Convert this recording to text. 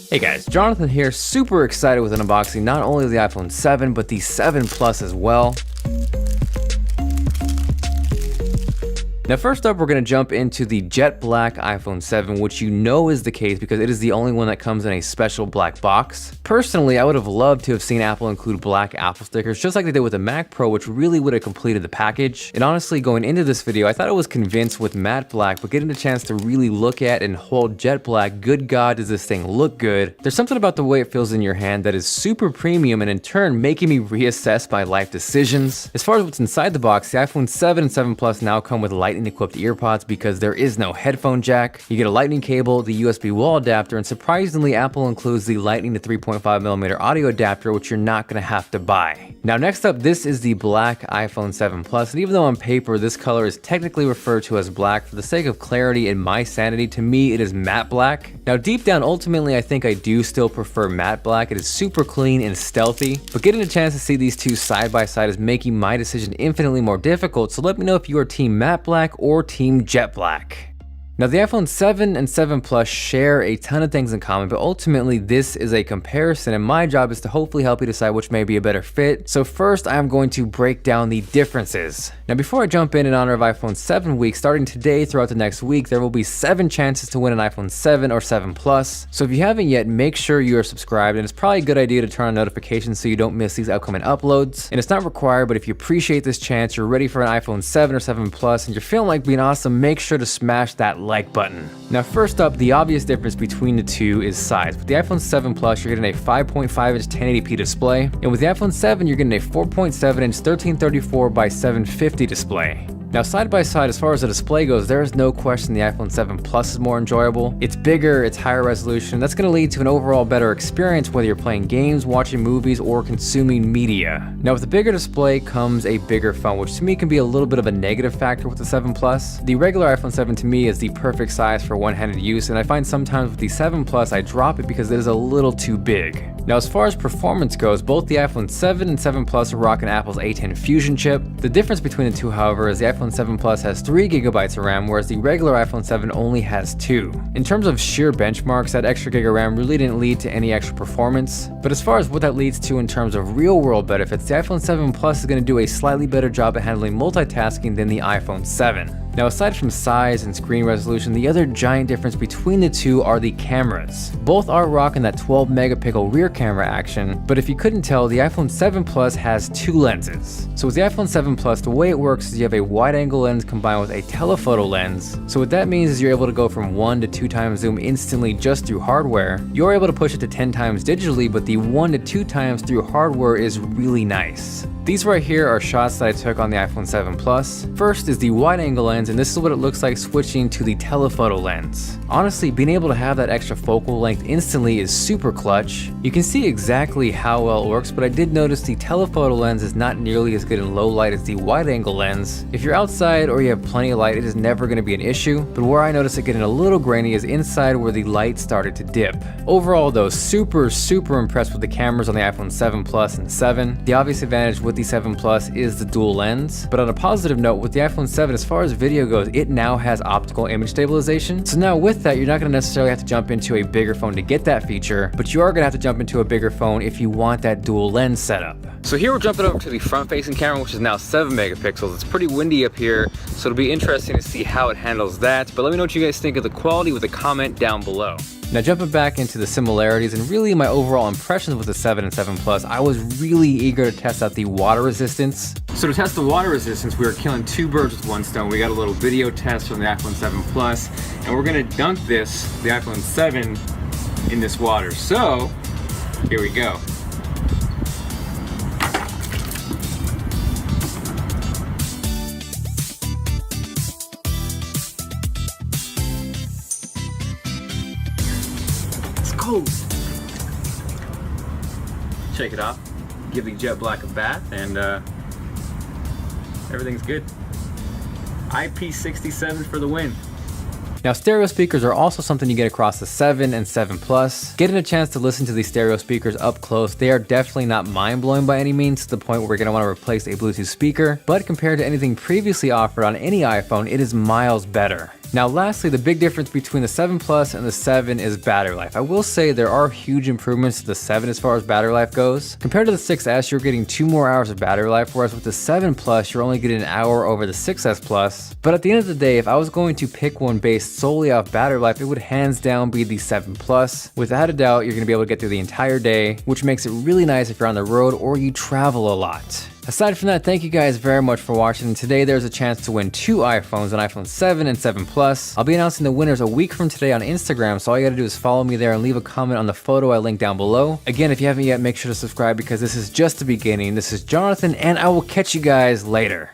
Hey guys, Jonathan here, super excited with an unboxing not only of the iPhone 7, but the 7 Plus as well. Now first up, we're going to jump into the jet black iPhone 7, which you know is the case because it is the only one that comes in a special black box. Personally, I would have loved to have seen Apple include black Apple stickers, just like they did with the Mac Pro, which really would have completed the package. And honestly, going into this video, I thought I was convinced with matte black, but getting a chance to really look at and hold jet black, good God, does this thing look good. There's something about the way it feels in your hand that is super premium and in turn making me reassess my life decisions. As far as what's inside the box, the iPhone 7 and 7 Plus now come with Lightning equipped earpods because there is no headphone jack. You get a lightning cable, the USB wall adapter, and surprisingly Apple includes the Lightning to 3.5mm audio adapter, which you're not going to have to buy. Now next up, this is the black iPhone 7 Plus, and even though on paper this color is technically referred to as black, for the sake of clarity and my sanity, to me it is matte black. Now deep down, ultimately I think I do still prefer matte black. It is super clean and stealthy, but getting a chance to see these two side by side is making my decision infinitely more difficult, so let me know if you are team matte black or team jet black. Now the iPhone 7 and 7 Plus share a ton of things in common, but ultimately this is a comparison and my job is to hopefully help you decide which may be a better fit. So first I'm going to break down the differences. Now before I jump in honor of iPhone 7 week, starting today throughout the next week, there will be 7 chances to win an iPhone 7 or 7 Plus. So if you haven't yet, make sure you are subscribed, and it's probably a good idea to turn on notifications so you don't miss these upcoming uploads. And it's not required, but if you appreciate this chance, you're ready for an iPhone 7 or 7 Plus, and you're feeling like being awesome, make sure to smash that like button. Now first up, the obvious difference between the two is size. With the iPhone 7 Plus, you're getting a 5.5-inch 1080p display, and with the iPhone 7, you're getting a 4.7-inch 1334 by 750 display. Now side by side, as far as the display goes, there is no question the iPhone 7 Plus is more enjoyable. It's bigger, it's higher resolution. That's going to lead to an overall better experience whether you're playing games, watching movies, or consuming media. Now with the bigger display comes a bigger phone, which to me can be a little bit of a negative factor with the 7 Plus. The regular iPhone 7 to me is the perfect size for one-handed use, and I find sometimes with the 7 Plus I drop it because it is a little too big. Now as far as performance goes, both the iPhone 7 and 7 Plus are rocking Apple's A10 Fusion chip. The difference between the two, however, is the iPhone 7 Plus has 3GB of RAM, whereas the regular iPhone 7 only has 2. In terms of sheer benchmarks, that extra gig of RAM really didn't lead to any extra performance, but as far as what that leads to in terms of real-world benefits, the iPhone 7 Plus is going to do a slightly better job at handling multitasking than the iPhone 7. Now aside from size and screen resolution, the other giant difference between the two are the cameras. Both are rocking that 12-megapixel rear camera action, but if you couldn't tell, the iPhone 7 Plus has 2 lenses. So with the iPhone 7 Plus, the way it works is you have a wide-angle lens combined with a telephoto lens. So what that means is you're able to go from 1 to 2 times zoom instantly just through hardware. You're able to push it to 10 times digitally, but the 1 to 2 times through hardware is really nice. These right here are shots that I took on the iPhone 7 Plus. First is the wide-angle lens, and this is what it looks like switching to the telephoto lens. Honestly, being able to have that extra focal length instantly is super clutch. You can see exactly how well it works, but I did notice the telephoto lens is not nearly as good in low light as the wide-angle lens. If you're outside or you have plenty of light, it is never going to be an issue, but where I noticed it getting a little grainy is inside where the light started to dip. Overall though, super impressed with the cameras on the iPhone 7 Plus and 7. The obvious advantage with the 7 Plus is the dual lens, but on a positive note, with the iPhone 7, as far as video goes, it now has optical image stabilization. So now with that, you're not going to necessarily have to jump into a bigger phone to get that feature, but you are going to have to jump into a bigger phone if you want that dual lens setup. So here we're jumping over to the front-facing camera, which is now 7 megapixels. It's pretty windy up here, so it'll be interesting to see how it handles that, but let me know what you guys think of the quality with a comment down below. Now jumping back into the similarities and really my overall impressions with the 7 and 7 Plus, I was really eager to test out the water resistance. So to test the water resistance, we are killing 2 birds with 1 stone. We got a little video test from the iPhone 7 Plus, and we're gonna dunk the iPhone 7, in this water. So, here we go. Shake it off, give the jet black a bath, and everything's good. IP67 for the win. Now stereo speakers are also something you get across the 7 and 7 Plus. Getting a chance to listen to these stereo speakers up close, they are definitely not mind-blowing by any means to the point where we're going to want to replace a Bluetooth speaker, but compared to anything previously offered on any iPhone, it is miles better. Now lastly, the big difference between the 7 Plus and the 7 is battery life. I will say there are huge improvements to the 7 as far as battery life goes. Compared to the 6S, you're getting 2 more hours of battery life, whereas with the 7 Plus, you're only getting an hour over the 6S Plus. But at the end of the day, if I was going to pick one based solely off battery life, it would hands down be the 7 Plus. Without a doubt, you're gonna be able to get through the entire day, which makes it really nice if you're on the road or you travel a lot. Aside from that, thank you guys very much for watching. Today there's a chance to win 2 iPhones, an iPhone 7 and 7 Plus. I'll be announcing the winners a week from today on Instagram, so all you gotta do is follow me there and leave a comment on the photo I linked down below. Again, if you haven't yet, make sure to subscribe because this is just the beginning. This is Jonathan, and I will catch you guys later.